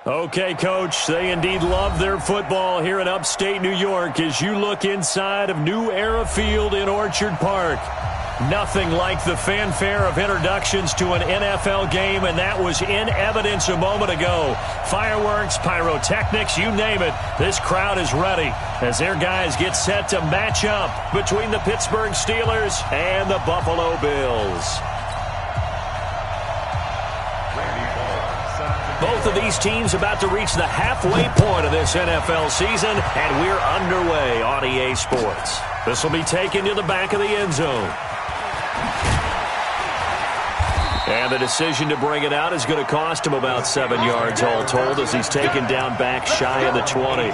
Okay, Coach, they indeed love their football here in upstate New York as you look inside of New Era Field in Orchard Park. Nothing like the fanfare of introductions to an NFL game, and that was in evidence a moment ago. Fireworks, pyrotechnics, you name it. This crowd is ready as their guys get set to match up between the Pittsburgh Steelers and the Buffalo Bills. Both of these teams about to reach the halfway point of this NFL season, and we're underway on EA Sports. This will be taken to the back of the end zone. And the decision to bring it out is going to cost him about 7 yards all told as he's taken down back shy of the 20.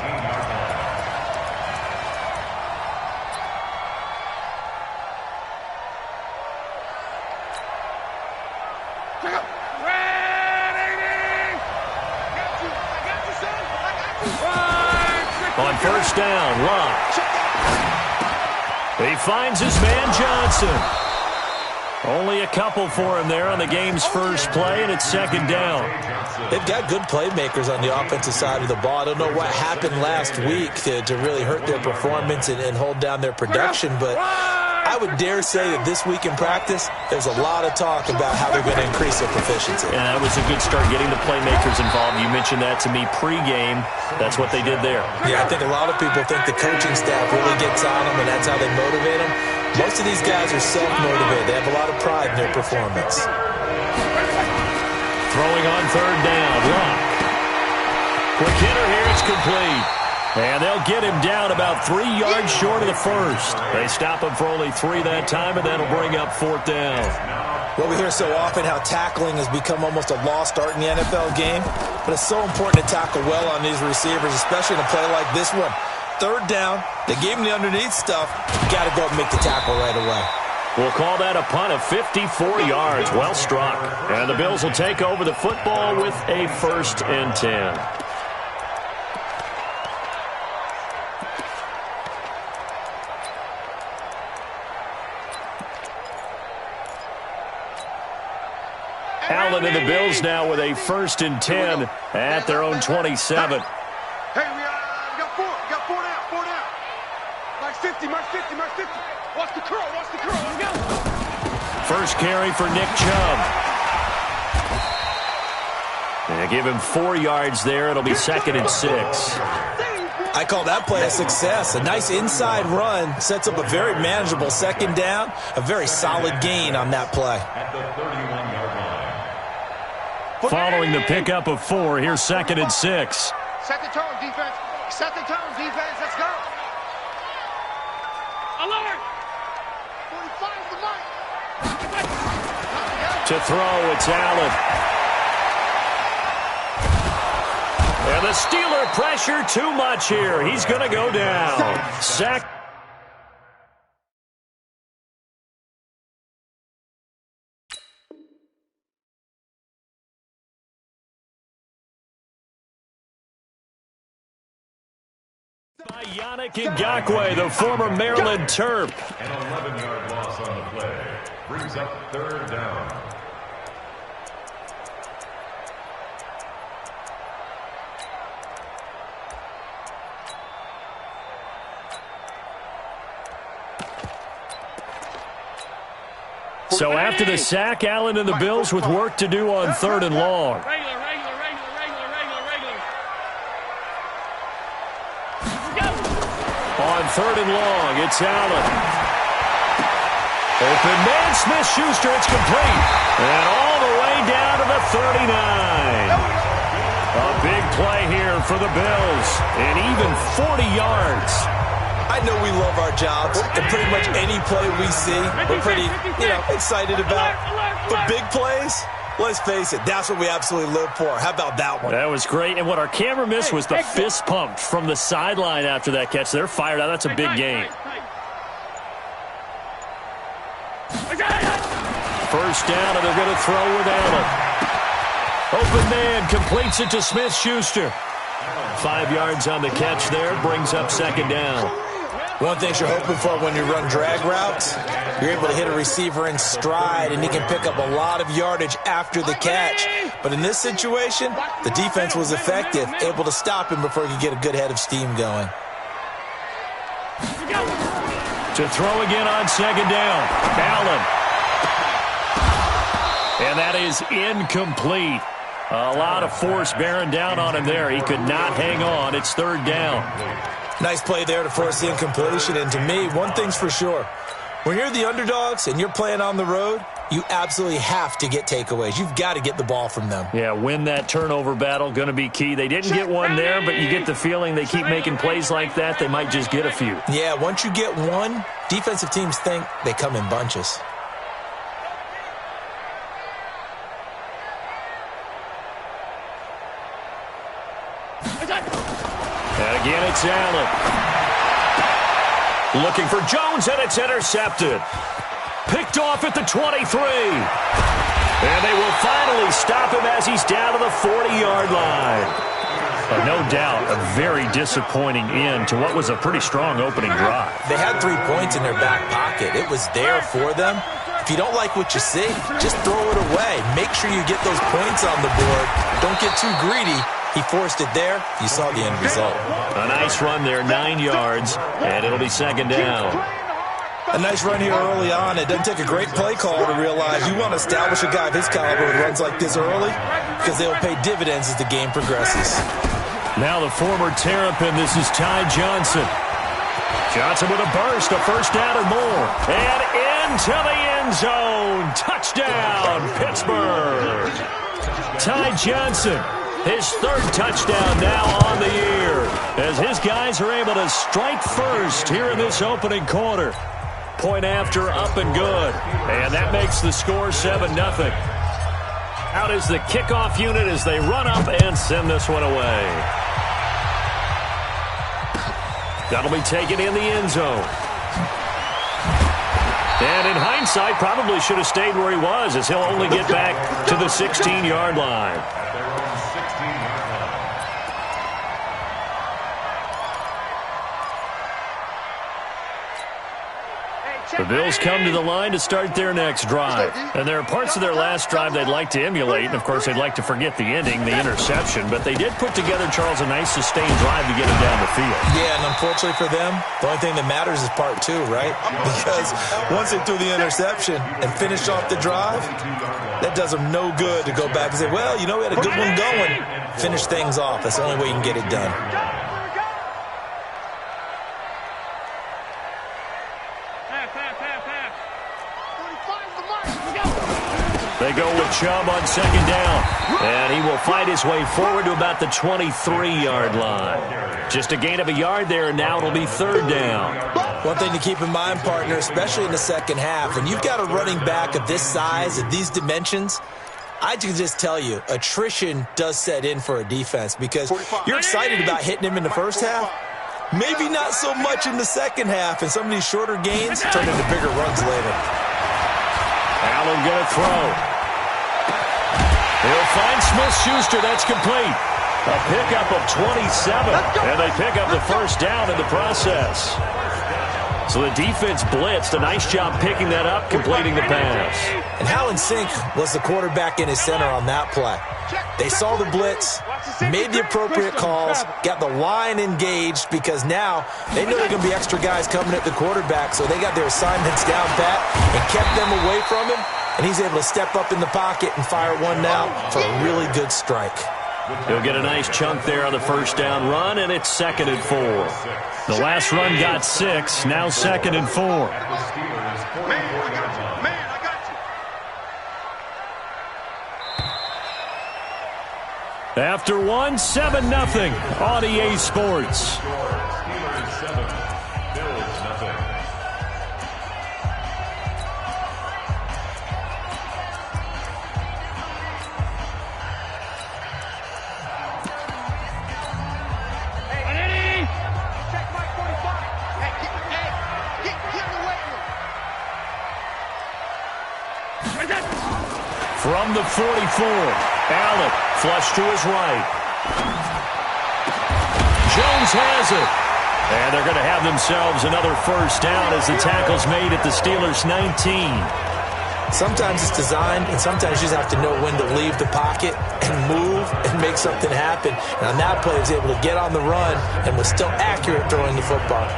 On first down, Locke. He finds his man Johnson. Only a couple for him there on the game's first play, and it's second down. They've got good playmakers on the offensive side of the ball. I don't know what happened last week to really hurt their performance and hold down their production, but I would dare say that this week in practice, there's a lot of talk about how they're going to increase their proficiency. Yeah, that was a good start getting the playmakers involved. You mentioned that to me pregame. That's what they did there. Yeah, I think a lot of people think the coaching staff really gets on them, and that's how they motivate them. Most of these guys are self-motivated. They have a lot of pride in their performance. Throwing on third down, Locke. Quick hitter here, it's complete. And they'll get him down about 3 yards short of the first. They stop him for only 3 that time, and that'll bring up fourth down. Well, we hear so often how tackling has become almost a lost art in the NFL game, but it's so important to tackle well on these receivers, especially in a play like this one. Third down, they gave him the underneath stuff. You got to go and make the tackle right away. We'll call that a punt of 54 yards. Well struck. And the Bills will take over the football with a 1st and 10. Allen and the Bills now with a 1st and 10 at their own 27. Hey, we got four down. Mark 50. Watch the curl, let's go. First carry for Nick Chubb. They give him 4 yards there. It'll be 2nd and 6. I call that play a success. A nice inside run sets up a very manageable 2nd down. A very solid gain on that play. Following the pickup of 4, here's 2nd and 6. Set the tone, defense. Let's go. Alert! 45's the mark. To throw, it's Allen. And the Steeler pressure too much here. He's going to go down. Sack. By Yannick Ngakoue, the former Maryland Terp. An 11-yard loss on the play brings up 3rd down. So after the sack, Allen and the Bills with work to do on 3rd and long. On 3rd and long, it's Allen. Open man, Smith-Schuster, it's complete. And all the way down to the 39. A big play here for the Bills. And even 40 yards. I know we love our jobs, and pretty much any play we see, we're pretty, excited about. But big plays, let's face it, that's what we absolutely live for. How about that one? That was great. And what our camera missed was the fist pump from the sideline after that catch. They're fired out. That's a big game. First down, and they're going to throw with Allen. Open man completes it to Smith-Schuster. 5 yards on the catch there, brings up 2nd down. One thing you're hoping for when you run drag routes, you're able to hit a receiver in stride, and he can pick up a lot of yardage after the catch. But in this situation, the defense was effective, able to stop him before he could get a good head of steam going. To throw again on second down. Allen. And that is incomplete. A lot of force bearing down on him there. He could not hang on. It's third down. Nice play there to force the incompletion. And to me, one thing's for sure. When you're the underdogs and you're playing on the road, you absolutely have to get takeaways. You've got to get the ball from them. Yeah, win that turnover battle, going to be key. They didn't get one there, but you get the feeling they keep making plays like that, they might just get a few. Yeah, once you get one, defensive teams think they come in bunches. And again, it's Allen. Looking for Jones, and it's intercepted. Picked off at the 23. And they will finally stop him as he's down to the 40-yard line. No doubt, a very disappointing end to what was a pretty strong opening drive. They had 3 points in their back pocket. It was there for them. If you don't like what you see, just throw it away. Make sure you get those points on the board. Don't get too greedy. He forced it there. You saw the end result. A nice run there, 9 yards, and it'll be second down. A nice run here early on. It doesn't take a great play call to realize you want to establish a guy of his caliber with runs like this early because they'll pay dividends as the game progresses. Now the former Terrapin, this is Ty Johnson. Johnson with a burst, a first down or more. And into the end zone. Touchdown, Pittsburgh. Ty Johnson, his third touchdown now on the year, as his guys are able to strike first here in this opening quarter. Point after, up and good. And that makes the score 7-0. Out is the kickoff unit as they run up and send this one away. That'll be taken in the end zone. And in hindsight, probably should have stayed where he was, as he'll only get back to the 16-yard line. The Bills come to the line to start their next drive. And there are parts of their last drive they'd like to emulate. And, of course, they'd like to forget the ending, the interception. But they did put together, Charles, a nice sustained drive to get them down the field. Yeah, and unfortunately for them, the only thing that matters is part 2, right? Because once they threw the interception and finished off the drive, that does them no good to go back and say, well, you know, we had a good one going. Finish things off. That's the only way you can get it done. They go with Chubb on second down. And he will fight his way forward to about the 23-yard line. Just a gain of a yard there, and now it'll be third down. One thing to keep in mind, partner, especially in the second half, when you've got a running back of this size, of these dimensions, I can just tell you, attrition does set in for a defense because you're excited about hitting him in the first half. Maybe not so much in the second half, and some of these shorter gains turn into bigger runs later. Allen going to throw. He'll find Smith-Schuster. That's complete. A pickup of 27. And they pick up the first down in the process. So the defense blitzed. A nice job picking that up, completing the pass. And Hallen Sink was the quarterback in his center on that play. They saw the blitz, made the appropriate calls, got the line engaged because now they know there are going to be extra guys coming at the quarterback, so they got their assignments down pat and kept them away from him, and he's able to step up in the pocket and fire one now for a really good strike. He'll get a nice chunk there on the first down run, and it's 2nd and 4. The last run got 6, now 2nd and 4. After one, 7-0 on EA Sports. From the 44, Allen flush to his right. Jones has it. And they're going to have themselves another first down as the tackle's made at the Steelers' 19. Sometimes it's designed, and sometimes you just have to know when to leave the pocket and move and make something happen. And on that play, he was able to get on the run and was still accurate throwing the football.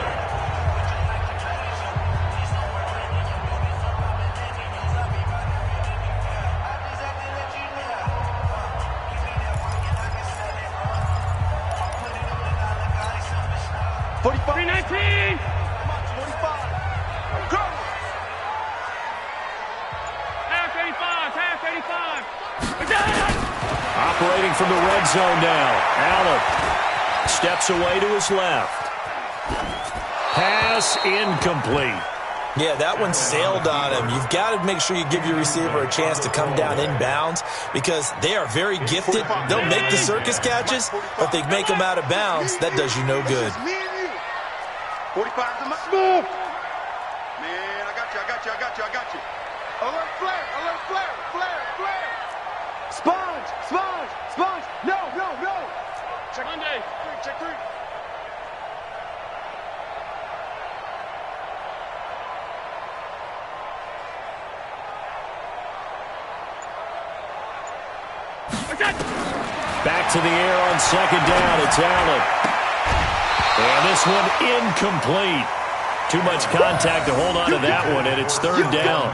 Operating from the red zone now. Allen steps away to his left. Pass incomplete. Yeah, that one sailed on him. You've got to make sure you give your receiver a chance to come down inbounds because they are very gifted. They'll make the circus catches, but if they make them out of bounds, that does you no good. 45 to my move. Man, I got you. Alert flare. Sponge. No. Check Monday. Check three. Back to the air on second down. It's Allen. And this one incomplete. Too much contact to hold on to that one, and it's third down.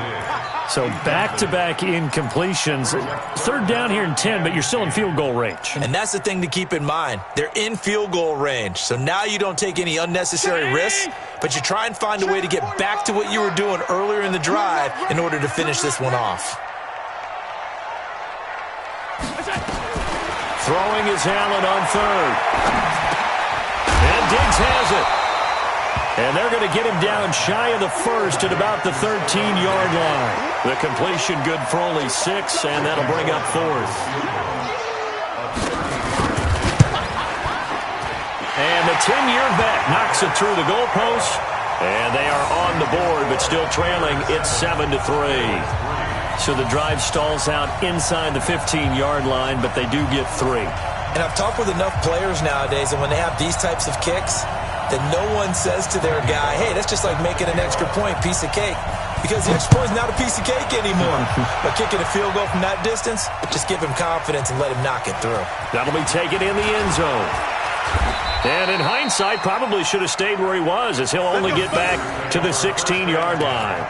So back-to-back incompletions. Third down here in 10, but you're still in field goal range. And that's the thing to keep in mind. They're in field goal range. So now you don't take any unnecessary risks, but you try and find a way to get back to what you were doing earlier in the drive in order to finish this one off. Throwing is Allen on third. And Diggs has it. And they're going to get him down shy of the first at about the 13-yard line. The completion good for only 6, and that'll bring up fourth. And the 10-year vet knocks it through the goalpost. And they are on the board, but still trailing. It's 7-3. So the drive stalls out inside the 15-yard line, but they do get 3. And I've talked with enough players nowadays, and when they have these types of kicks, that no one says to their guy, hey, that's just like making an extra point, piece of cake. Because the extra point is not a piece of cake anymore. But kicking a field goal from that distance, just give him confidence and let him knock it through. That'll be taken in the end zone. And in hindsight, probably should have stayed where he was, as he'll only get back to the 16-yard line.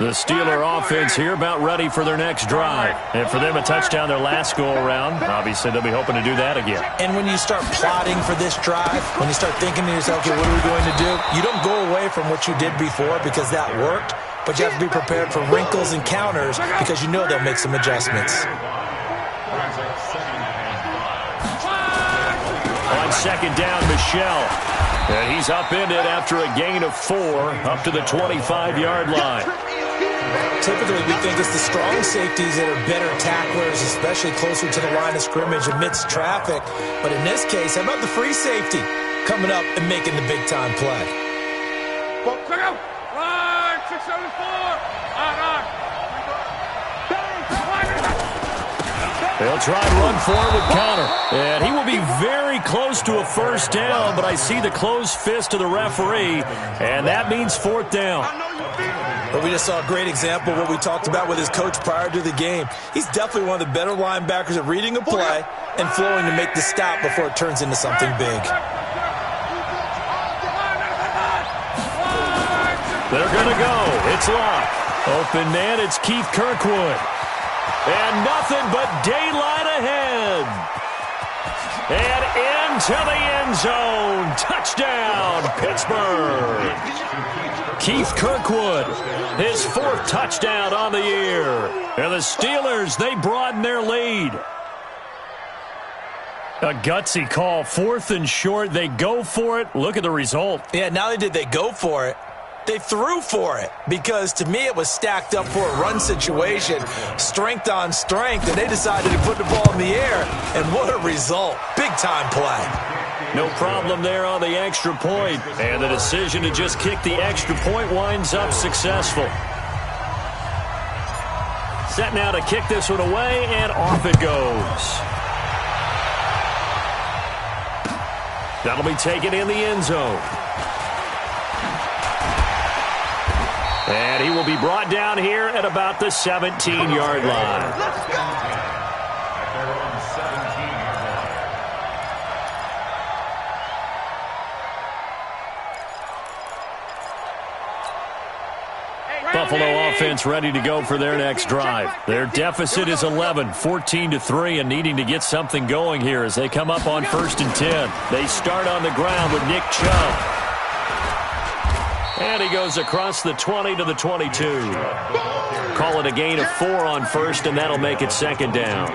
The Steeler offense here about ready for their next drive. And for them, a touchdown their last go-around. Obviously, they'll be hoping to do that again. And when you start plotting for this drive, when you start thinking to yourself, okay, what are we going to do? You don't go away from what you did before because that worked, but you have to be prepared for wrinkles and counters because you know they'll make some adjustments. On second down, Michelle. And he's upended after a gain of 4 up to the 25-yard line. Typically, we think it's the strong safeties that are better tacklers, especially closer to the line of scrimmage amidst traffic. But in this case, how about the free safety coming up and making the big-time play? Check out. Right, 674. They'll try and run forward with Connor. And he will be very close to a first down, but I see the closed fist of the referee, and that means fourth down. But we just saw a great example of what we talked about with his coach prior to the game. He's definitely one of the better linebackers at reading a play and flowing to make the stop before it turns into something big. They're going to go. It's locked. Open man, it's Keith Kirkwood. And nothing but daylight ahead. And into the end zone. Touchdown, Pittsburgh. Keith Kirkwood, his 4th touchdown on the year. And the Steelers, they broaden their lead. A gutsy call, 4th and short. They go for it. Look at the result. Yeah, not only did they go for it, they threw for it, because to me it was stacked up for a run situation, strength on strength, and they decided to put the ball in the air, and what a result. Big-time play. No problem there on the extra point, and the decision to just kick the extra point winds up successful. Set now to kick this one away, and off it goes. That'll be taken in the end zone. And he will be brought down here at about the 17-yard line. Let's go! At their own 17-yard line. Buffalo offense ready to go for their next drive. Their deficit is 11, 14-3, and needing to get something going here as they come up on 1st and 10. They start on the ground with Nick Chubb. And he goes across the 20 to the 22. Call it a gain of 4 on 1st, and that'll make it 2nd down.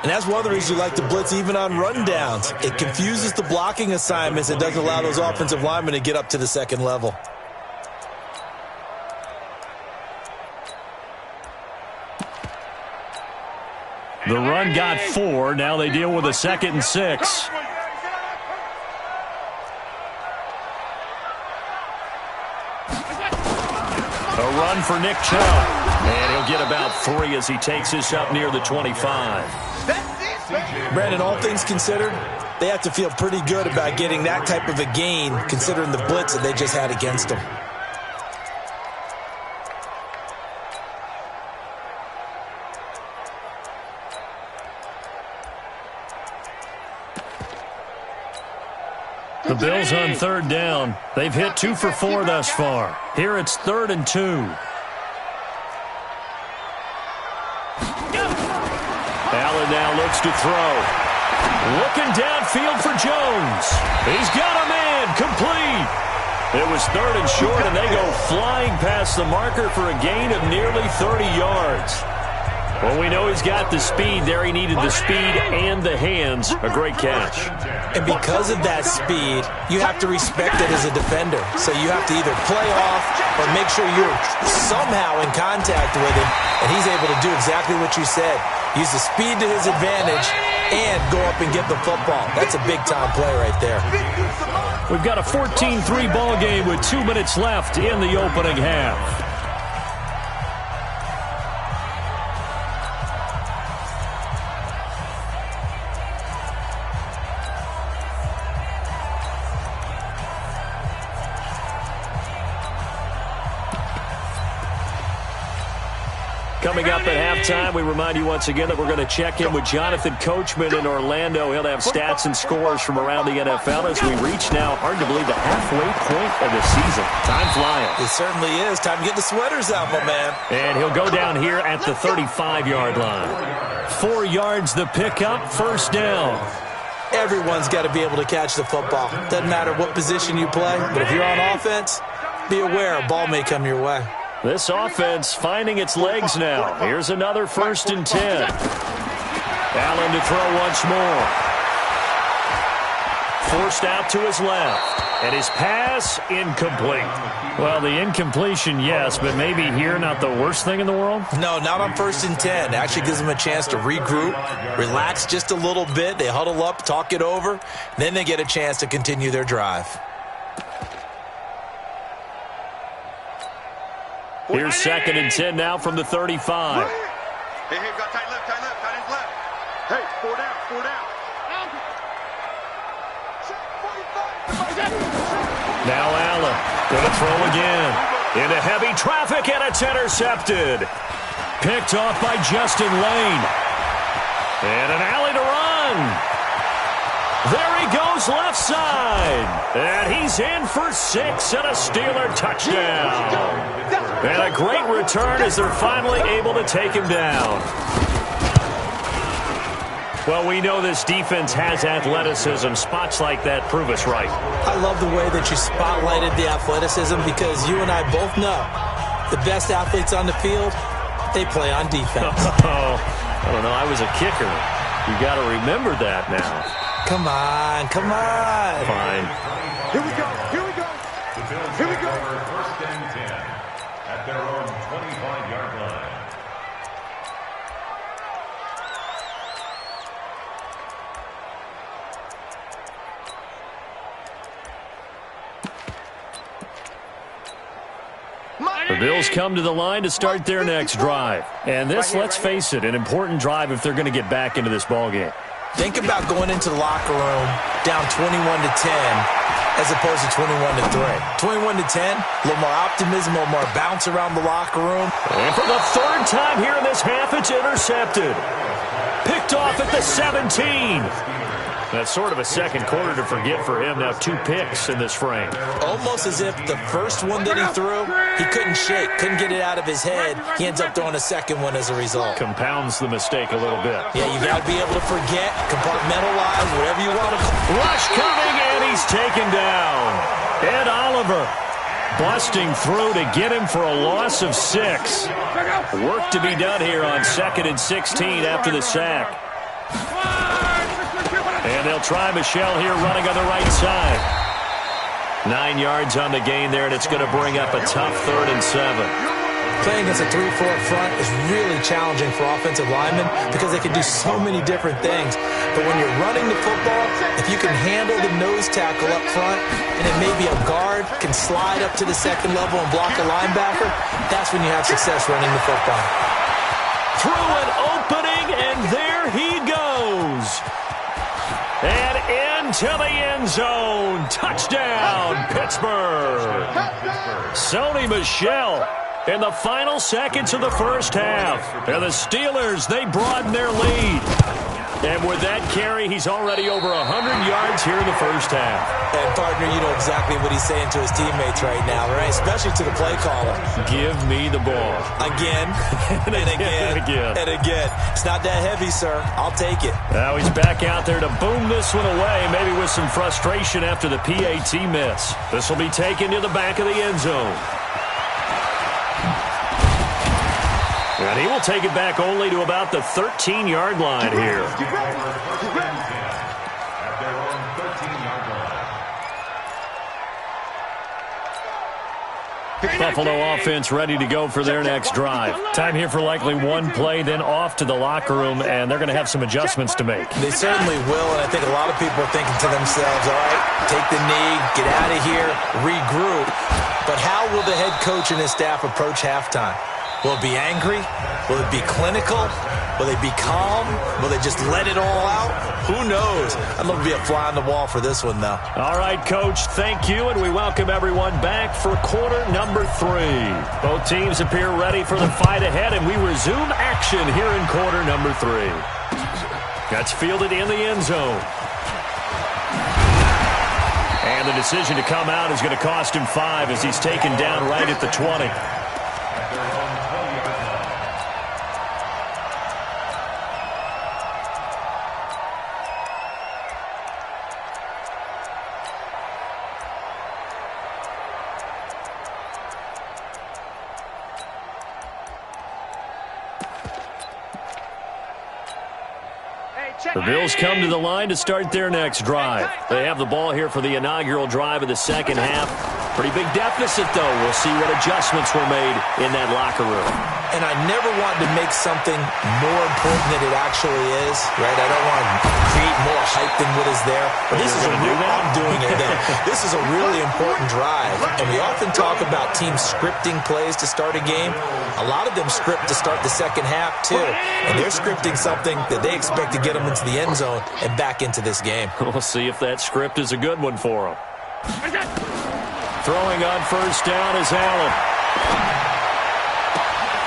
And that's one of the reasons you like to blitz even on run downs. It confuses the blocking assignments. It doesn't allow those offensive linemen to get up to the 2nd level. The run got 4. Now they deal with a 2nd and 6. A run for Nick Chubb. And he'll get about 3 as he takes this up near the 25. Brandon, all things considered, they have to feel pretty good about getting that type of a gain considering the blitz that they just had against them. The Bills on 3rd down. They've hit 2 for 4 thus far. Here it's 3rd and 2. Allen now looks to throw. Looking downfield for Jones. He's got a man complete. It was 3rd and short, and they go flying past the marker for a gain of nearly 30 yards. Well, we know he's got the speed there. He needed the speed and the hands. A great catch. And because of that speed, you have to respect it as a defender. So you have to either play off or make sure you're somehow in contact with him, and he's able to do exactly what you said. Use the speed to his advantage and go up and get the football. That's a big-time play right there. We've got a 14-3 ball game with 2 minutes left in the opening half. Coming up at halftime, we remind you once again that we're going to check in with Jonathan Coachman in Orlando. He'll have stats and scores from around the NFL as we reach now, hard to believe, the halfway point of the season. Time flying. It certainly is. Time to get the sweaters out, my man. And he'll go down here at the 35-yard line. 4 yards the pickup, 1st down. Everyone's got to be able to catch the football. Doesn't matter what position you play, but if you're on offense, be aware a ball may come your way. This offense finding its legs now. Here's another 1st and 10. Allen to throw once more. Forced out to his left. And his pass incomplete. Well, the incompletion, yes, but maybe here not the worst thing in the world? No, not on 1st and 10. It actually gives them a chance to regroup, relax just a little bit. They huddle up, talk it over. Then they get a chance to continue their drive. Here's 2nd and 10 now from the 35. Hey, we've got tight left, tight end left. Hey, 4 down, 4 down. Now Allen going to throw again. Into heavy traffic, and it's intercepted. Picked off by Justin Lane. And an alley to run. There he goes left side. And he's in for 6 and a Steeler touchdown. And a great return as they're finally able to take him down. Well, we know this defense has athleticism. Spots like that prove us right. I love the way that you spotlighted the athleticism because you and I both know the best athletes on the field, they play on defense. Oh, I don't know. I was a kicker. You got to remember that now. Come on, come on. Fine. Here we go, here we go. The Bills Here we go. over 1st and 10 at their own 25-yard line. Bills come to the line to start their next drive. And this, let's face it, an important drive if they're going to get back into this ballgame. Think about going into the locker room down 21-10 as opposed to 21-3. 21-10, a little more optimism, a little more bounce around the locker room. And for the third time here in this half, it's intercepted. Picked off at the 17. That's sort of a second quarter to forget for him. Now 2 picks in this frame. Almost as if the first one that he threw, he couldn't shake, couldn't get it out of his head. He ends up throwing a second one as a result. Compounds the mistake a little bit. Yeah, you got to be able to forget, compartmentalize, whatever you want to call it. Rush coming, and he's taken down. Ed Oliver busting through to get him for a loss of 6. Work to be done here on 2nd and 16 after the sack. And they'll try Michelle here running on the right side. 9 yards on the gain there, and it's going to bring up a tough 3rd and 7. Playing against a 3-4 front is really challenging for offensive linemen because they can do so many different things. But when you're running the football, if you can handle the nose tackle up front, and then maybe a guard can slide up to the second level and block a linebacker, that's when you have success running the football. Through an opening, and there he goes. And into the end zone. Touchdown, Pittsburgh. Sony Michel in the final seconds of the first half. And the Steelers, they broaden their lead. And with that carry, he's already over 100 yards here in the first half. And, partner, you know exactly what he's saying to his teammates right now, right? Especially to the play caller. Give me the ball. Again, and again, and again. It's not that heavy, sir. I'll take it. Now he's back out there to boom this one away, maybe with some frustration after the PAT miss. This will be taken to the back of the end zone. And he will take it back only to about the 13-yard line here. Buffalo offense ready to go for their next drive. Time here for likely one play, then off to the locker room, and they're going to have some adjustments to make. They certainly will, and I think a lot of people are thinking to themselves, all right, take the knee, get out of here, regroup. But how will the head coach and his staff approach halftime? Will it be angry? Will it be clinical? Will they be calm? Will they just let it all out? Who knows? I'd love to be a fly on the wall for this one, though. All right, Coach, thank you, and we welcome everyone back for quarter number 3. Both teams appear ready for the fight ahead, and we resume action here in quarter number 3. That's fielded in the end zone. And the decision to come out is going to cost him 5 as he's taken down right at the 20. The Bills come to the line to start their next drive. They have the ball here for the inaugural drive of the second half. Pretty big deficit, though. We'll see what adjustments were made in that locker room. And I never wanted to make something more important than it actually is, right? I don't want to create more hype than what is there. But this is I'm doing it, though. This is a really important drive. And we often talk about teams scripting plays to start a game. A lot of them script to start the second half, too. And they're scripting something that they expect to get them into the end zone and back into this game. We'll see if that script is a good one for them. Throwing on first down is Allen.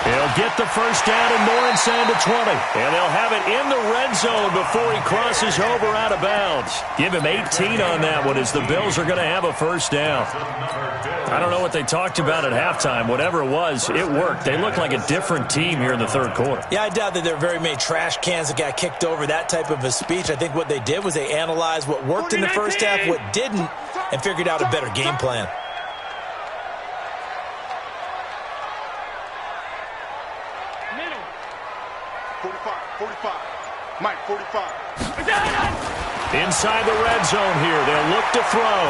He'll get the first down and more inside the 20. And they'll have it in the red zone before he crosses over out of bounds. Give him 18 on that one as the Bills are going to have a first down. I don't know what they talked about at halftime. Whatever it was, it worked. They look like a different team here in the third quarter. Yeah, I doubt that there are very many trash cans that got kicked over, that type of a speech. I think what they did was they analyzed what worked in the first half, what didn't, and figured out a better game plan. Mike, 45. Inside the red zone here. They'll look to throw.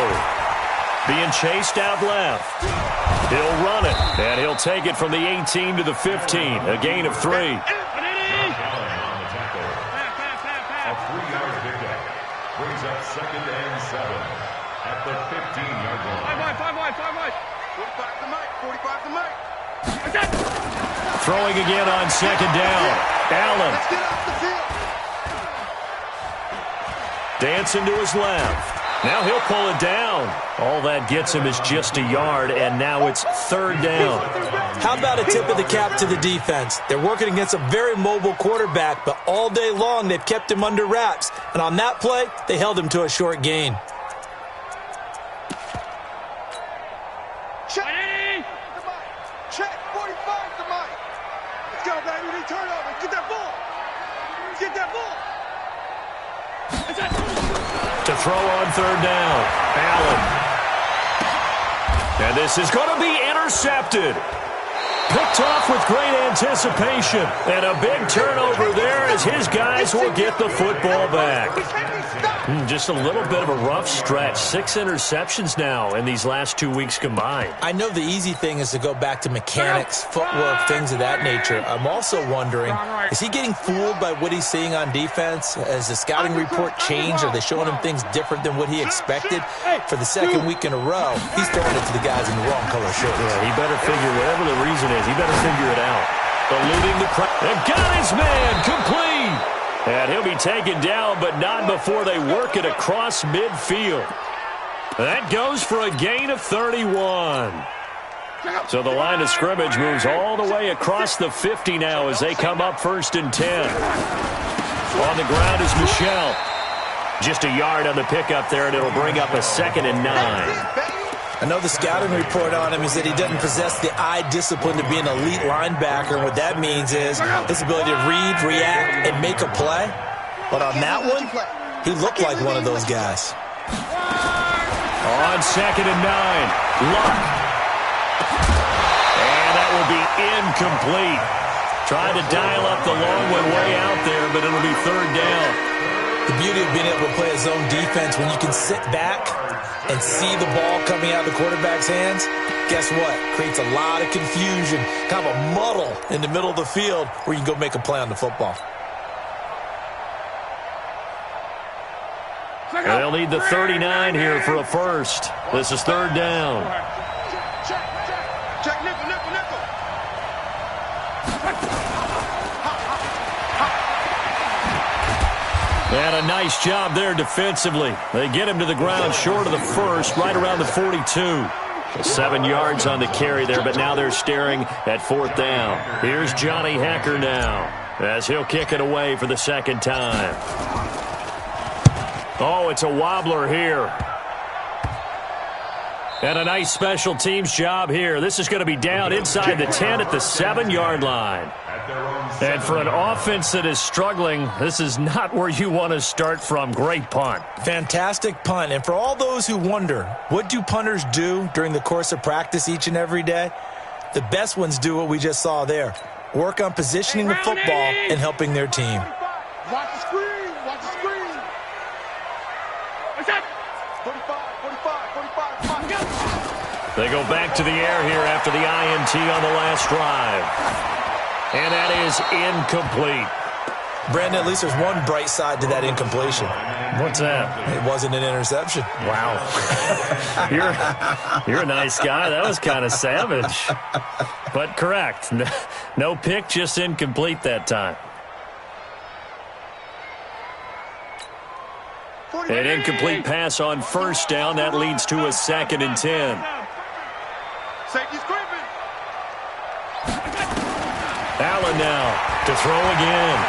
Being chased out left. He'll run it, and he'll take it from the 18 to the 15. A gain of 3. A 3-yard pickup brings up 2nd and 7 at the 15-yard line. 5 wide. 45 to Mike. Throwing again on second down. Allen. Let's get off the field. Dancing to his left. Now he'll pull it down. All that gets him is just a yard, and now it's third down. How about a tip of the cap to the defense? They're working against a very mobile quarterback, but all day long they've kept him under wraps. And on that play, they held him to a short gain. Check. Check. 45 to Mike. Let's go, baby. We turn over. Get that ball. Get that ball. To throw on third down. Allen. And this is going to be intercepted. Picked off with great anticipation. And a big turnover there as his guys will get the football back. Just a little bit of a rough stretch. 6 interceptions now in these last 2 weeks combined. I know the easy thing is to go back to mechanics, footwork, things of that nature. I'm also wondering, is he getting fooled by what he's seeing on defense? Has the scouting report changed? Are they showing him things different than what he expected? For the second week in a row, he's throwing it to the guys in the wrong color shirts. Yeah, he better figure, whatever the reason is, he better figure it out. Eluding the pressure. And got his man complete. And he'll be taken down, but not before they work it across midfield. That goes for a gain of 31. So the line of scrimmage moves all the way across the 50 now as they come up 1st and 10. On the ground is Michel. Just a yard on the pickup there, and it'll bring up a 2nd and 9. I know the scouting report on him is that he doesn't possess the eye discipline to be an elite linebacker. And what that means is his ability to read, react, and make a play. But on that one, he looked like one of those guys. On 2nd and 9, Luck. And that will be incomplete. Trying to dial up the long one way out there, but it'll be 3rd down. The beauty of being able to play a zone defense when you can sit back and see the ball coming out of the quarterback's hands, guess what? Creates a lot of confusion, kind of a muddle in the middle of the field where you can go make a play on the football. They'll need the 39 here for a first. This is 3rd down. Check nickel, nickel, nickel. And a nice job there defensively. They get him to the ground short of the first, right around the 42. 7 yards on the carry there, but now they're staring at 4th down. Here's Johnny Hecker now as he'll kick it away for the 2nd time. Oh, it's a wobbler here. And a nice special teams job here. This is going to be down inside the 10 at the 7-yard line. And for an offense that is struggling, this is not where you want to start from. Great punt. Fantastic punt. And for all those who wonder, what do punters do during the course of practice each and every day? The best ones do what we just saw there. Work on positioning the football and helping their team. Watch the screen. Watch the screen. 45, 45, 45. They go back to the air here after the INT on the last drive. And that is incomplete. Brandon, at least there's one bright side to that incompletion. What's that? It wasn't an interception. Wow. You're a nice guy. That was kind of savage. But correct. No pick, just incomplete that time. An incomplete pass on 1st down. That leads to a 2nd and 10. Safety's creeping. Allen now to throw again.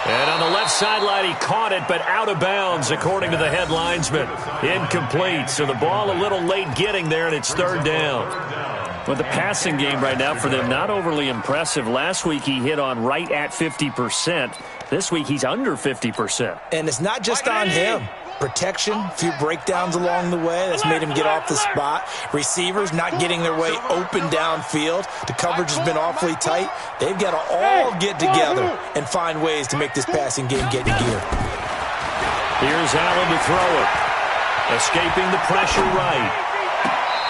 And on the left sideline, he caught it, but out of bounds, according to the head linesman. Incomplete, so the ball a little late getting there, and it's 3rd down. Well, the passing game right now for them, not overly impressive. Last week, he hit on right at 50%. This week, he's under 50%. And it's not just on him. Protection, a few breakdowns along the way. That's made him get off the spot. Receivers not getting their way open downfield. The coverage has been awfully tight. They've got to all get together and find ways to make this passing game get in gear. Here's Allen to throw it. Escaping the pressure right.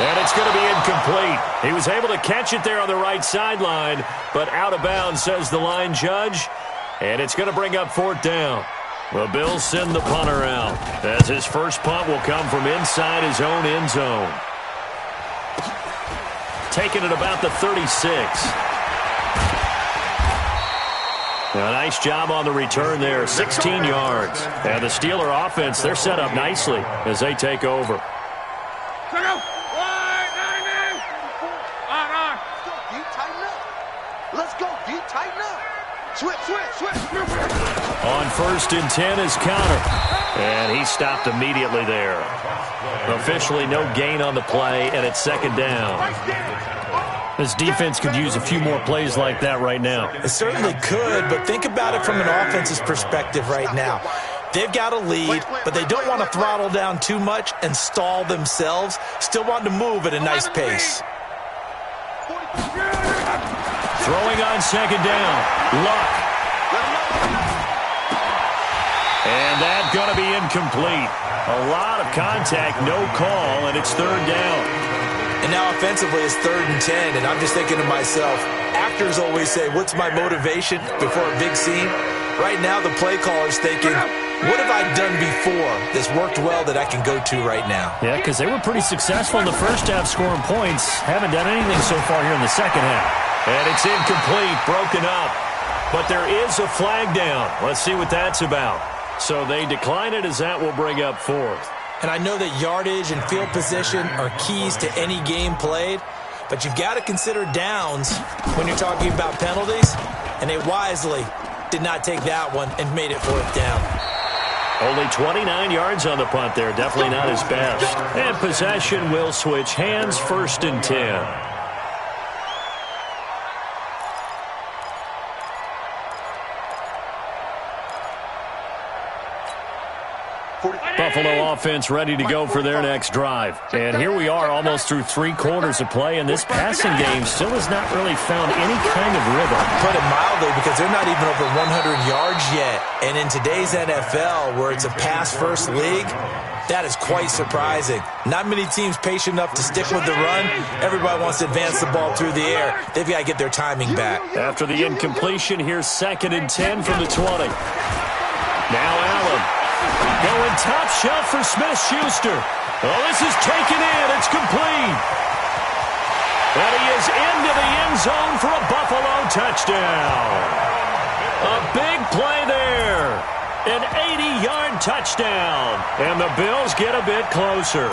And it's going to be incomplete. He was able to catch it there on the right sideline, but out of bounds, says the line judge. And it's going to bring up 4th down. The Bills send the punter out, as his first punt will come from inside his own end zone. taken at about the 36. A nice job on the return there, 16 yards. And the Steeler offense, they're set up nicely as they take over. Let's go, D. Tighten up. Switch. On 1st and 10 is Counter. And he stopped immediately there. Officially no gain on the play, and it's 2nd down. This defense could use a few more plays like that right now. It certainly could, but think about it from an offense's perspective right now. They've got a lead, but they don't want to throttle down too much and stall themselves. Still want to move at a nice pace. Throwing on 2nd down. Luck. And that's going to be incomplete. A lot of contact, no call, and it's 3rd down. And now offensively it's 3rd and 10, and I'm just thinking to myself, actors always say, what's my motivation before a big scene? Right now the play caller's thinking, what have I done before that's worked well that I can go to right now? Yeah, because they were pretty successful in the first half scoring points. Haven't done anything so far here in the second half. And it's incomplete, broken up. But there is a flag down. Let's see what that's about. So they decline it as that will bring up 4th. And I know that yardage and field position are keys to any game played, but you've got to consider downs when you're talking about penalties, and they wisely did not take that one and made it 4th down. Only 29 yards on the punt there. Definitely not his best. And possession will switch hands, 1st and 10. Buffalo offense ready to go for their next drive. And here we are almost through 3 quarters of play, and this passing game still has not really found any kind of rhythm. Put it mildly, because they're not even over 100 yards yet. And in today's NFL, where it's a pass-first league, that is quite surprising. Not many teams patient enough to stick with the run. Everybody wants to advance the ball through the air. They've got to get their timing back. After the incompletion, here's 2nd and 10 from the 20. Now Allen. Going top shelf for Smith-Schuster. Oh, this is taken in. It's complete. And he is into the end zone for a Buffalo touchdown. A big play there. An 80-yard touchdown. And the Bills get a bit closer.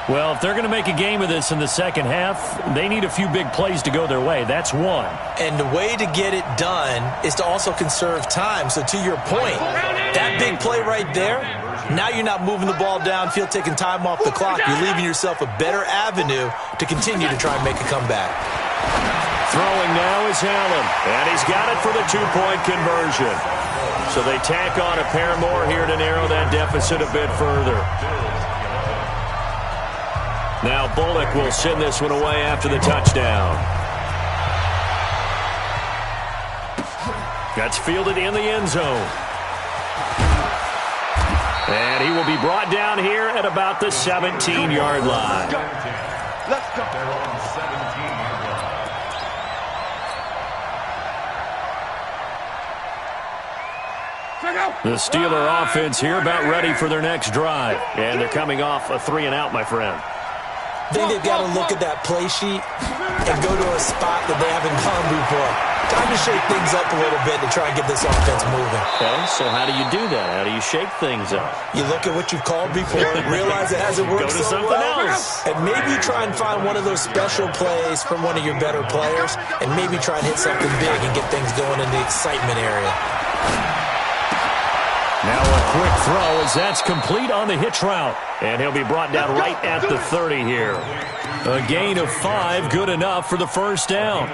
Well, if they're going to make a game of this in the second half, they need a few big plays to go their way. That's one. And the way to get it done is to also conserve time. So to your point, that big play right there, now you're not moving the ball downfield, taking time off the clock. You're leaving yourself a better avenue to continue to try and make a comeback. Throwing now is Allen, and he's got it for the 2-point conversion. So they tack on a pair more here to narrow that deficit a bit further. Now Bullock will send this one away after the touchdown. That's fielded in the end zone. And he will be brought down here at about the 17-yard line. Let's go. They're on 17-yard line. The Steeler offense here about ready for their next drive. And they're coming off a 3-and-out, my friend. I think they've got to look at that play sheet and go to a spot that they haven't gone before. Time to shake things up a little bit to try and get this offense moving. Okay, so how do you do that? How do you shake things up? You look at what you've called before, realize it hasn't worked Go to so something well, else. and maybe try and find one of those special plays from one of your better players, and maybe try and hit something big and get things going in the excitement area. Now a quick throw as that's complete on the hitch route. And he'll be brought down right at the 30 here. A gain of 5, good enough for the first down.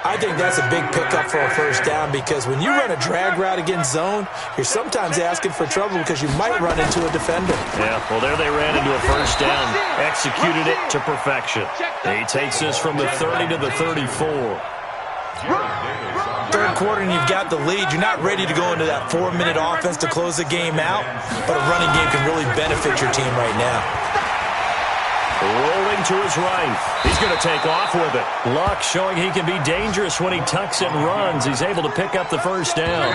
I think that's a big pickup for a first down, because when you run a drag route against zone, you're sometimes asking for trouble because you might run into a defender. Yeah, well, there they ran into a first down. Executed it to perfection. He takes this from the 30 to the 34. Third quarter and you've got the lead. You're not ready to go into that 4-minute offense to close the game out, but a running game can really benefit your team right now. Rolling to his right. He's going to take off with it. Luck showing he can be dangerous when he tucks and runs. He's able to pick up the first down.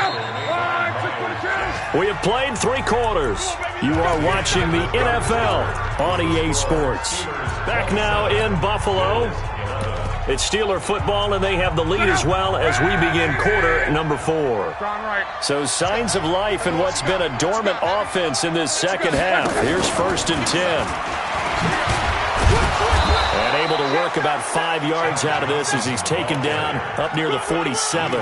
We have played 3 quarters. You are watching the NFL on EA Sports. Back now in Buffalo. It's Steeler football, and they have the lead as well as we begin quarter number 4. So signs of life in what's been a dormant offense in this second half. Here's 1st and 10. And able to work about 5 yards out of this as he's taken down up near the 47.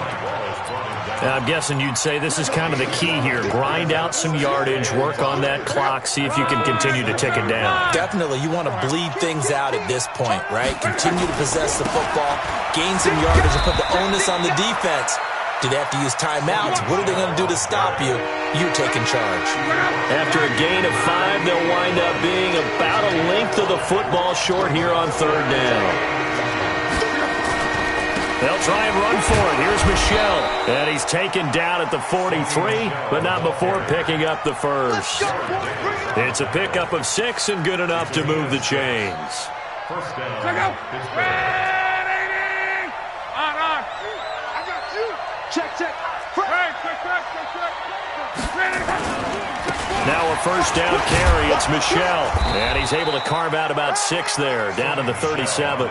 I'm guessing you'd say this is kind of the key here. Grind out some yardage, work on that clock, see if you can continue to tick it down. Definitely. You want to bleed things out at this point, right? Continue to possess the football, gain some yardage, and put the onus on the defense. Do they have to use timeouts? What are they going to do to stop you? You're taking charge. After a gain of 5, they'll wind up being about a length of the football short here on 3rd down. They'll try and run for it. Here's Michel. And he's taken down at the 43, but not before picking up the first. It's a pickup of 6 and good enough to move the chains. First down. On. I got you. Check. Now a first down carry. It's Michel. And he's able to carve out about 6 there, down to the 37.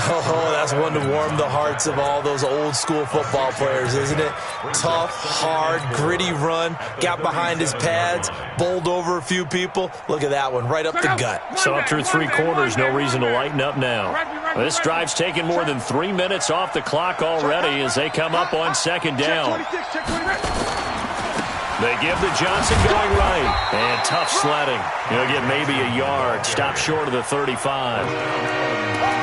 Oh, that's one to warm the hearts of all those old-school football players, isn't it? Tough, hard, gritty run, got behind his pads, bowled over a few people. Look at that one, right up the gut. So up through 3 quarters, no reason to lighten up now. This drive's taken more than 3 minutes off the clock already as they come up on 2nd down. They give the Johnson going right. And tough sledding. He'll get maybe a yard. Stop short of the 35.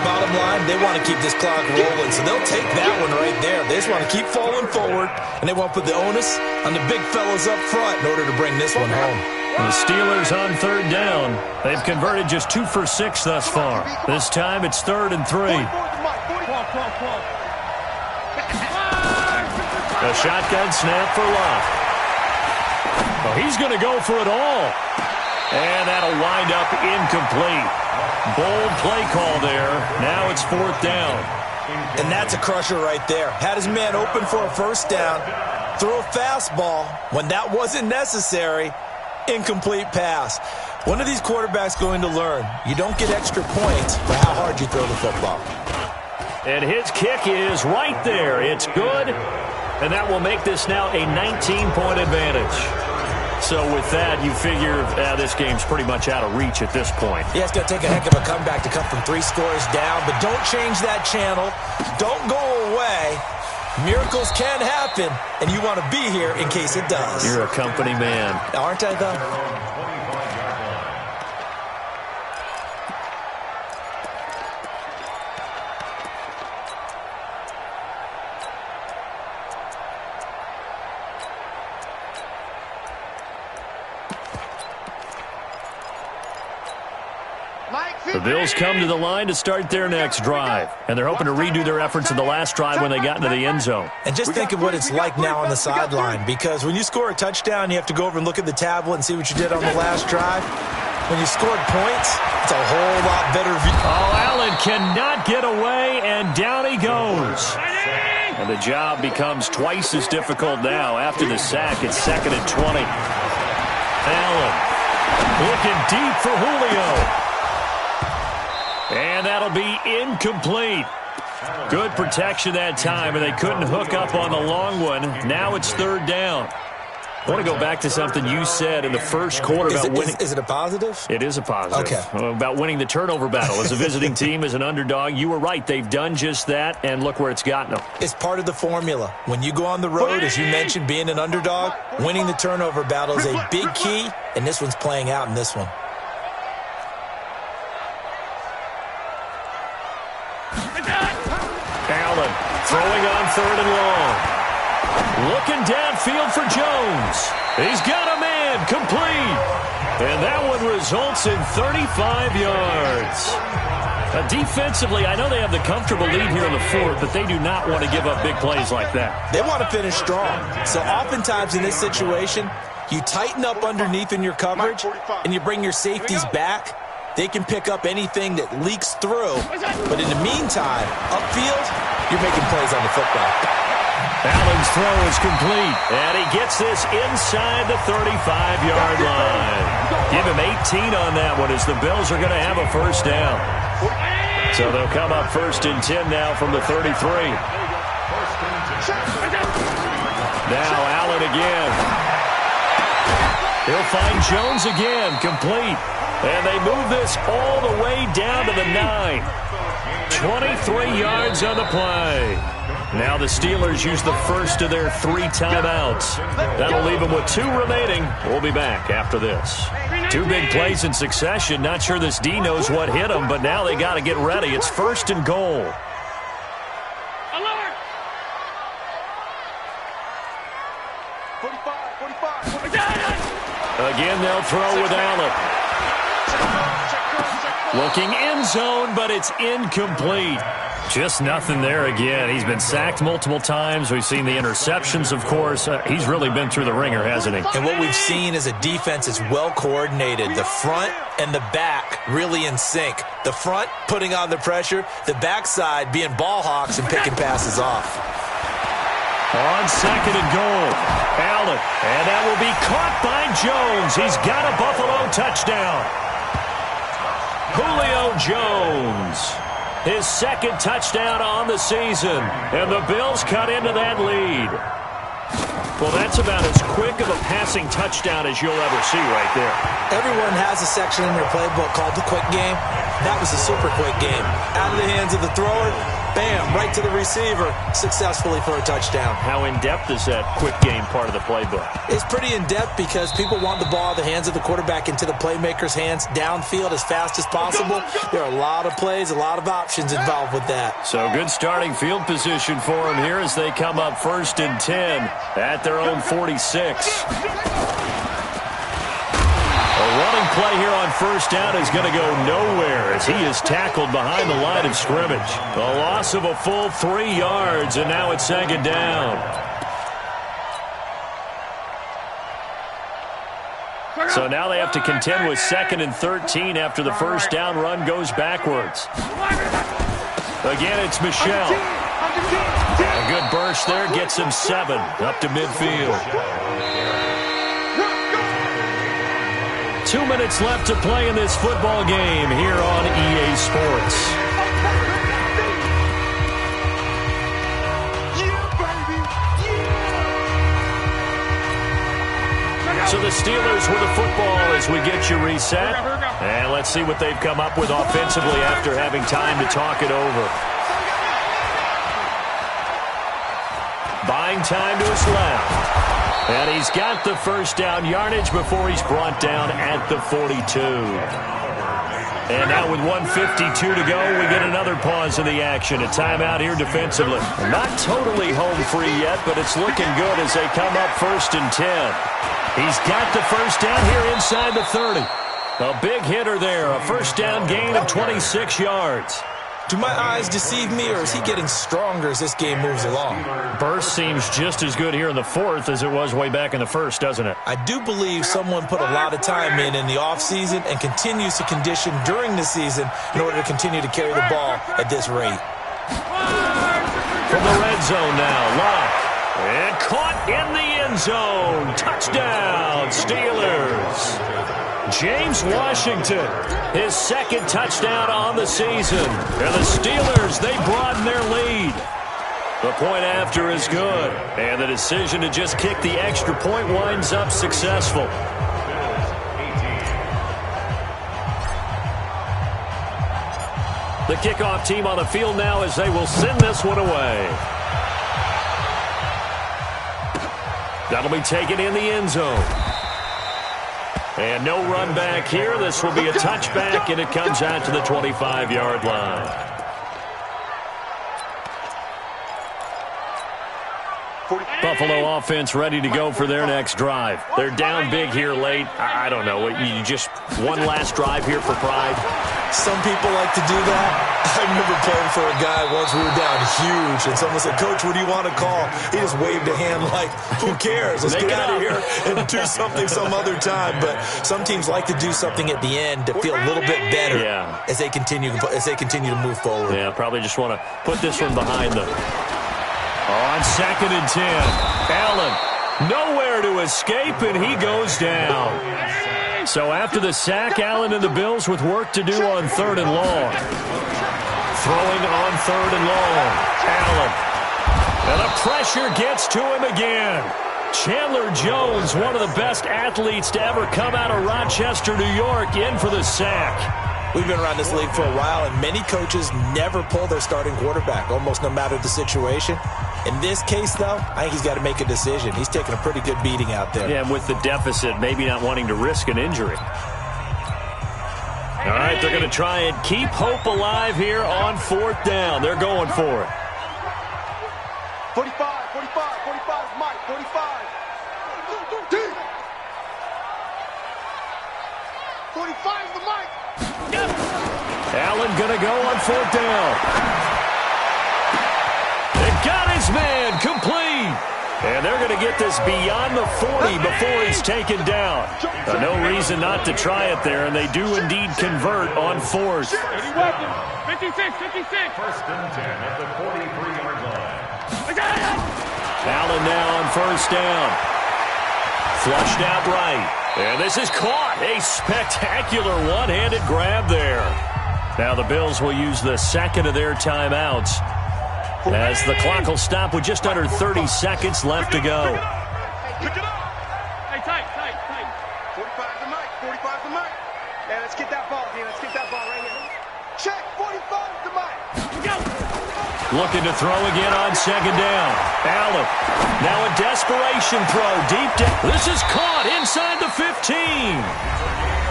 Bottom line, they want to keep this clock rolling, so they'll take that one right there. They just want to keep falling forward, and they want to put the onus on the big fellas up front in order to bring this one home. The Steelers on 3rd down. They've converted just 2 for 6 thus far. This time it's 3rd and 3. A shotgun snap for Locke. Oh, he's going to go for it all. And that'll wind up incomplete. Bold play call there. Now it's 4th down. And that's a crusher right there. Had his man open for a first down. Threw a fastball when that wasn't necessary. Incomplete pass. When are these quarterbacks going to learn? You don't get extra points for how hard you throw the football. And his kick is right there. It's good. And that will make this now a 19-point advantage. So with that, you figure this game's pretty much out of reach at this point. Yeah, it's going to take a heck of a comeback to come from 3 scores down, but don't change that channel. Don't go away. Miracles can happen, and you want to be here in case it does. You're a company man. Aren't I, though? The Bills come to the line to start their next drive, and they're hoping to redo their efforts in the last drive when they got into the end zone. And just think of what it's like now on the sideline, because when you score a touchdown, you have to go over and look at the tablet and see what you did on the last drive. When you scored points, it's a whole lot better view. Oh, Allen cannot get away, and down he goes. And the job becomes twice as difficult now. After the sack, it's 2nd and 20. Allen looking deep for Julio. And that'll be incomplete. Good protection that time, and they couldn't hook up on the long one. Now it's 3rd down. I want to go back to something you said in the first quarter about winning. Is it a positive? It is a positive. Okay. About winning the turnover battle as a visiting team, as an underdog. You were right. They've done just that, and look where it's gotten them. It's part of the formula. When you go on the road, as you mentioned, being an underdog, winning the turnover battle is a big key, and this one's playing out in this one. Allen throwing on 3rd and long. Looking downfield for Jones. He's got a man complete. And that one results in 35 yards. Defensively, I know they have the comfortable lead here in the 4th, but they do not want to give up big plays like that. They want to finish strong. So oftentimes in this situation, you tighten up underneath in your coverage, and you bring your safeties back. They can pick up anything that leaks through. But in the meantime, upfield, you're making plays on the football. Allen's throw is complete, and he gets this inside the 35-yard line. Give him 18 on that one as the Bills are going to have a first down. So they'll come up 1st and 10 now from the 33. Now Allen again. He'll find Jones again, complete. And they move this all the way down to the 9. 23 yards on the play. Now the Steelers use the first of their 3 timeouts. That'll leave them with 2 remaining. We'll be back after this. 2 big plays in succession. Not sure this D knows what hit them, but now they got to get ready. It's 1st and goal. Again, they'll throw with Allen. Looking end zone, but it's incomplete. Just nothing there again. He's been sacked multiple times. We've seen the interceptions, of course. He's really been through the ringer, hasn't he? And what we've seen is a defense that's well coordinated. The front and the back really in sync. The front putting on the pressure. The backside being ball hawks and picking passes off. On 2nd and goal, Allen. And that will be caught by Jones. He's got a Buffalo touchdown. Julio Jones. His 2nd touchdown on the season. And the Bills cut into that lead. Well, that's about as quick of a passing touchdown as you'll ever see right there. Everyone has a section in their playbook called the quick game. That was a super quick game. Out of the hands of the thrower, bam, right to the receiver, successfully for a touchdown. How in-depth is that quick game part of the playbook? It's pretty in-depth because people want the ball in the hands of the quarterback into the playmaker's hands downfield as fast as possible. There are a lot of plays, a lot of options involved with that. So good starting field position for them here as they come up 1st and 10 at their own 46. A running play here on 1st down is going to go nowhere as he is tackled behind the line of scrimmage. A loss of a full 3 yards, and now it's 2nd down. So now they have to contend with 2nd and 13 after the 1st down run goes backwards. Again, it's Michel. A good burst there gets him 7 up to midfield. 2 minutes left to play in this football game here on EA Sports. So the Steelers with the football as we get you reset. And let's see what they've come up with offensively after having time to talk it over. Buying time to his left. And he's got the 1st down yardage before he's brought down at the 42. And now with 1:52 to go, we get another pause in the action. A timeout here defensively. Not totally home free yet, but it's looking good as they come up 1st and 10. He's got the 1st down here inside the 30. A big hitter there. A 1st down gain of 26 yards. Do my eyes deceive me, or is he getting stronger as this game moves along? Burst seems just as good here in the 4th as it was way back in the 1st, doesn't it? I do believe someone put a lot of time in the offseason and continues to condition during the season in order to continue to carry the ball at this rate. From the red zone now, Locke. And caught in the end zone. Touchdown, Steelers. James Washington, his 2nd touchdown on the season. And the Steelers, they broaden their lead. The point after is good. And the decision to just kick the extra point winds up successful. The kickoff team on the field now as they will send this one away. That'll be taken in the end zone. And no run back here. This will be a touchback, and it comes out to the 25-yard line. Buffalo offense ready to go for their next drive. They're down big here late. I don't know. You just one last drive here for pride. Some people like to do that. I remember playing for a guy once. We were down huge, and someone said, "Coach, what do you want to call?" He just waved a hand like, "Who cares? Let's get out of here and do something some other time." But some teams like to do something at the end to feel a little bit better as they continue to move forward. Yeah, probably just want to put this one behind them. On 2nd and 10, Allen nowhere to escape, and he goes down. So after the sack, Allen and the Bills with work to do on 3rd and long. Throwing on 3rd and long, Allen. And the pressure gets to him again. Chandler Jones, one of the best athletes to ever come out of Rochester, New York, in for the sack. We've been around this league for a while, and many coaches never pull their starting quarterback, almost no matter the situation. In this case, though, I think he's got to make a decision. He's taking a pretty good beating out there. Yeah, and with the deficit, maybe not wanting to risk an injury. All right, they're going to try and keep hope alive here on 4th down. They're going for it. 45, 45, 45, Mike, 45. 45 is the Mike. Allen going to go on 4th down. They got his man complete. And they're going to get this beyond the 40 before he's taken down. No reason not to try it there, and they do indeed convert on 4th. 56, 56. 1st and 10 at the 43-yard line. Allen now on 1st down. Flushed out right. And this is caught. A spectacular one-handed grab there. Now the Bills will use the 2nd of their timeouts as the clock will stop with just under 30 seconds left to go. Pick it up. Hey, tight. 45's the Mike, 45's the Mike. Hey, let's get that ball, D. Let's get that ball right here. Check, 45's the Mike. Looking to throw again on 2nd down. Allen. Now a desperation throw deep down. This is caught inside the 15.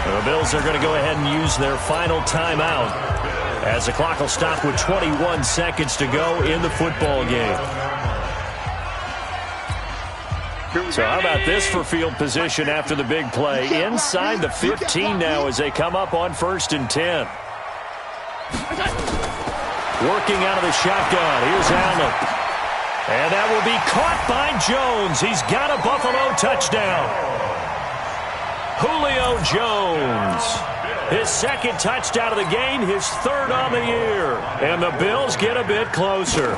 The Bills are going to go ahead and use their final timeout as the clock will stop with 21 seconds to go in the football game. So how about this for field position after the big play? Inside the 15 now as they come up on 1st and 10. Working out of the shotgun. Here's Allen. And that will be caught by Jones. He's got a Buffalo touchdown. Julio Jones. His 2nd touchdown of the game, his 3rd on the year. And the Bills get a bit closer.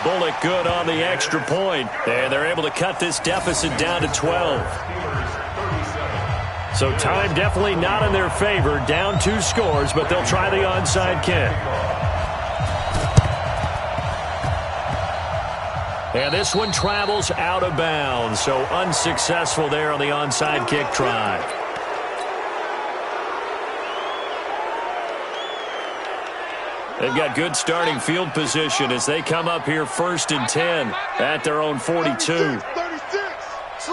Bullock good on the extra point. And they're able to cut this deficit down to 12. So time definitely not in their favor. Down 2 scores, but they'll try the onside kick. And this one travels out of bounds, so unsuccessful there on the onside kick try. They've got good starting field position as they come up here 1st and 10 at their own 42. 36.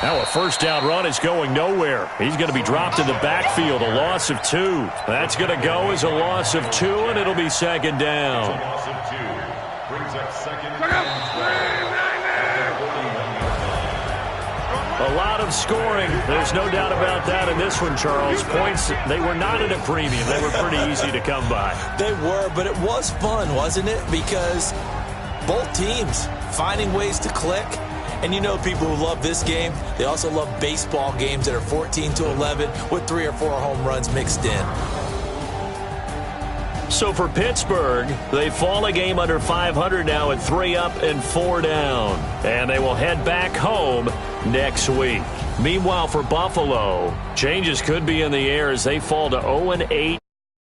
Now a 1st down run is going nowhere. He's going to be dropped in the backfield, a loss of 2. That's going to go as a loss of 2, and it'll be 2nd down. A loss of 2. Brings up 2nd and 12. A lot of scoring. There's no doubt about that in this one, Charles. Points, they were not at a premium. They were pretty easy to come by. They were, but it was fun, wasn't it? Because both teams finding ways to click. And you know people who love this game, they also love baseball games that are 14-11 with 3 or 4 home runs mixed in. So for Pittsburgh, they fall a game under 500 now at 3 up and 4 down. And they will head back home next week. Meanwhile, for Buffalo, changes could be in the air as they fall to 0-8.